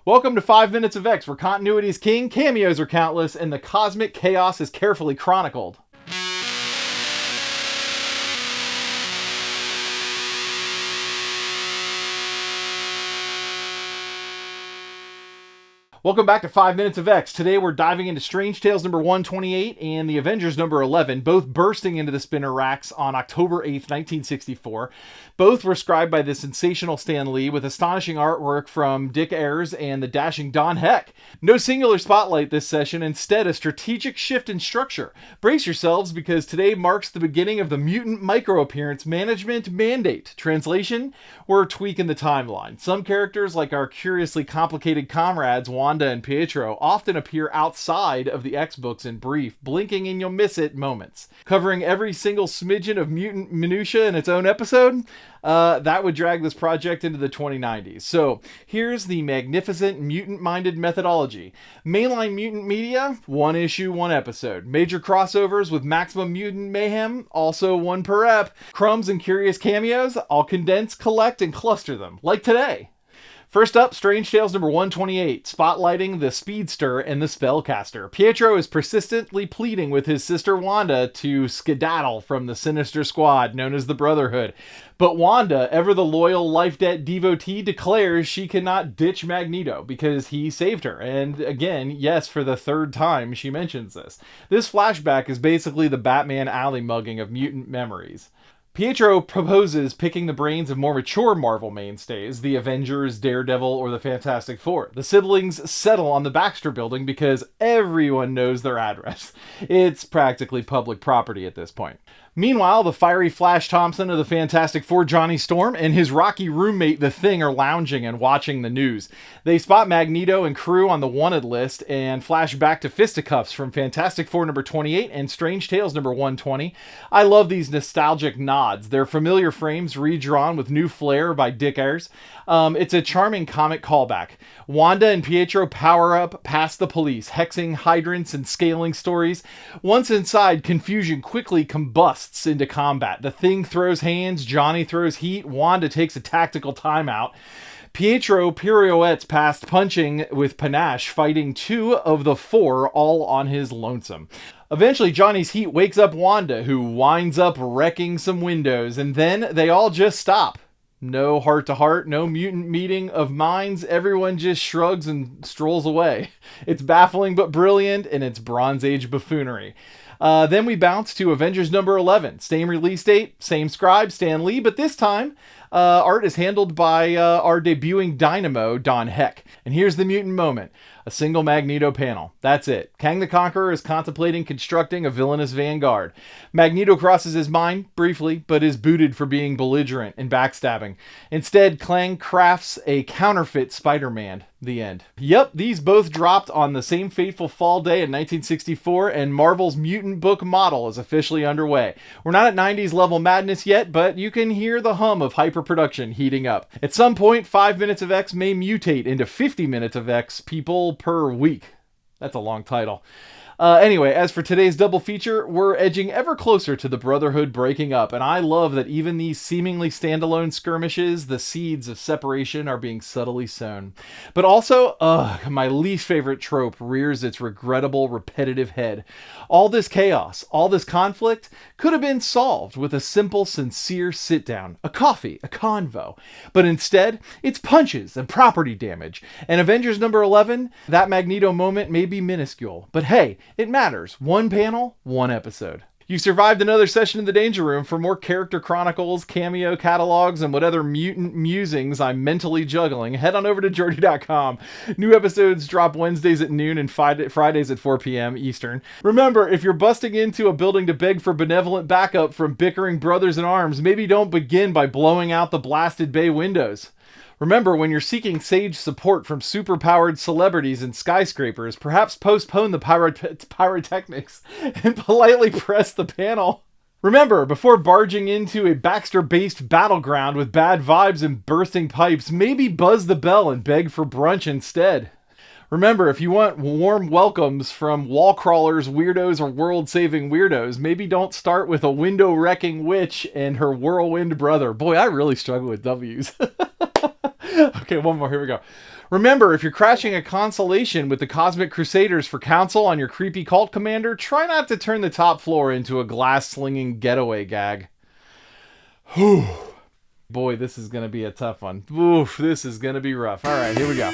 Welcome to 5 Minutes of X, where continuity is king, cameos are countless, and the cosmic chaos is carefully chronicled. Welcome back to 5 Minutes of X. Today we're diving into Strange Tales number 128 and the Avengers number 11, both bursting into the spinner racks on October 8th, 1964. Both were scribed by the sensational Stan Lee with astonishing artwork from Dick Ayers and the dashing Don Heck. No singular spotlight this session, instead a strategic shift in structure. Brace yourselves because today marks the beginning of the mutant micro-appearance management mandate. Translation? We're tweaking the timeline. Some characters, like our curiously complicated comrades Wanda and Pietro, often appear outside of the X-books in brief, blinking and you'll miss it moments. Covering every single smidgen of mutant minutia in its own episode? That would drag this project into the 2090s. So, here's the magnificent mutant-minded methodology. Mainline mutant media, one issue, one episode. Major crossovers with maximum mutant mayhem, also one per ep. Crumbs and curious cameos, I'll condense, collect, and cluster them, like today. First up, Strange Tales number 128, spotlighting the speedster and the spellcaster. Pietro is persistently pleading with his sister Wanda to skedaddle from the sinister squad known as the Brotherhood. But Wanda, ever the loyal life debt devotee, declares she cannot ditch Magneto because he saved her. And again, yes, for the third time she mentions this. This flashback is basically the Batman alley mugging of mutant memories. Pietro proposes picking the brains of more mature Marvel mainstays, the Avengers, Daredevil, or the Fantastic Four. The siblings settle on the Baxter Building because everyone knows their address. It's practically public property at this point. Meanwhile, the fiery Flash Thompson of the Fantastic Four, Johnny Storm, and his rocky roommate, The Thing, are lounging and watching the news. They spot Magneto and crew on the wanted list and flash back to fisticuffs from Fantastic Four number 28 and Strange Tales number 120. I love these nostalgic nods. They're familiar frames redrawn with new flair by Dick Ayers. It's a charming comic callback. Wanda and Pietro power up past the police, hexing hydrants and scaling stories. Once inside, confusion quickly combusts into combat. The Thing throws hands, Johnny throws heat, Wanda takes a tactical timeout. Pietro pirouettes past punching with panache, fighting two of the four all on his lonesome. Eventually, Johnny's heat wakes up Wanda, who winds up wrecking some windows, and then they all just stop. No heart-to-heart, no mutant meeting of minds, everyone just shrugs and strolls away. It's baffling but brilliant, and it's Bronze Age buffoonery. Then we bounce to Avengers number 11. Same release date, same scribe, Stan Lee, but this time, art is handled by our debuting dynamo, Don Heck. And here's the mutant moment. A single Magneto panel. That's it. Kang the Conqueror is contemplating constructing a villainous vanguard. Magneto crosses his mind, briefly, but is booted for being belligerent and backstabbing. Instead, Kang crafts a counterfeit Spider-Man. The end. Yep, these both dropped on the same fateful fall day in 1964, and Marvel's mutant book model is officially underway. We're not at 90s level madness yet, but you can hear the hum of hyper-production heating up. At some point, 5 Minutes of X may mutate into 50 Minutes of X people per week. That's a long title. Anyway, as for today's double feature, we're edging ever closer to the Brotherhood breaking up, and I love that even these seemingly standalone skirmishes, the seeds of separation are being subtly sown. But also, my least favorite trope rears its regrettable, repetitive head. All this chaos, all this conflict, could have been solved with a simple, sincere sit-down, a coffee, a convo. But instead, it's punches and property damage. And Avengers number 11, that Magneto moment may be minuscule, but hey, it matters. One panel, one episode. You survived another session in the Danger Room. For more character chronicles, cameo catalogs, and what other mutant musings I'm mentally juggling, head on over to Jordy.com. New episodes drop Wednesdays at noon and Fridays at 4 p.m. Eastern. Remember, if you're busting into a building to beg for benevolent backup from bickering brothers in arms, maybe don't begin by blowing out the blasted bay windows. Remember, when you're seeking sage support from superpowered celebrities and skyscrapers, perhaps postpone the pyrotechnics and politely press the panel. Remember, before barging into a Baxter-based battleground with bad vibes and bursting pipes, maybe buzz the bell and beg for brunch instead. Remember, if you want warm welcomes from wall crawlers, weirdos, or world-saving weirdos, maybe don't start with a window-wrecking witch and her whirlwind brother. Boy, I really struggle with W's. Okay, one more. Here we go. Remember, if you're crashing a constellation with the Cosmic Crusaders for counsel on your creepy cult commander, try not to turn the top floor into a glass-slinging getaway gag. Whew. Boy, this is going to be a tough one. Oof, this is going to be rough. All right, here we go.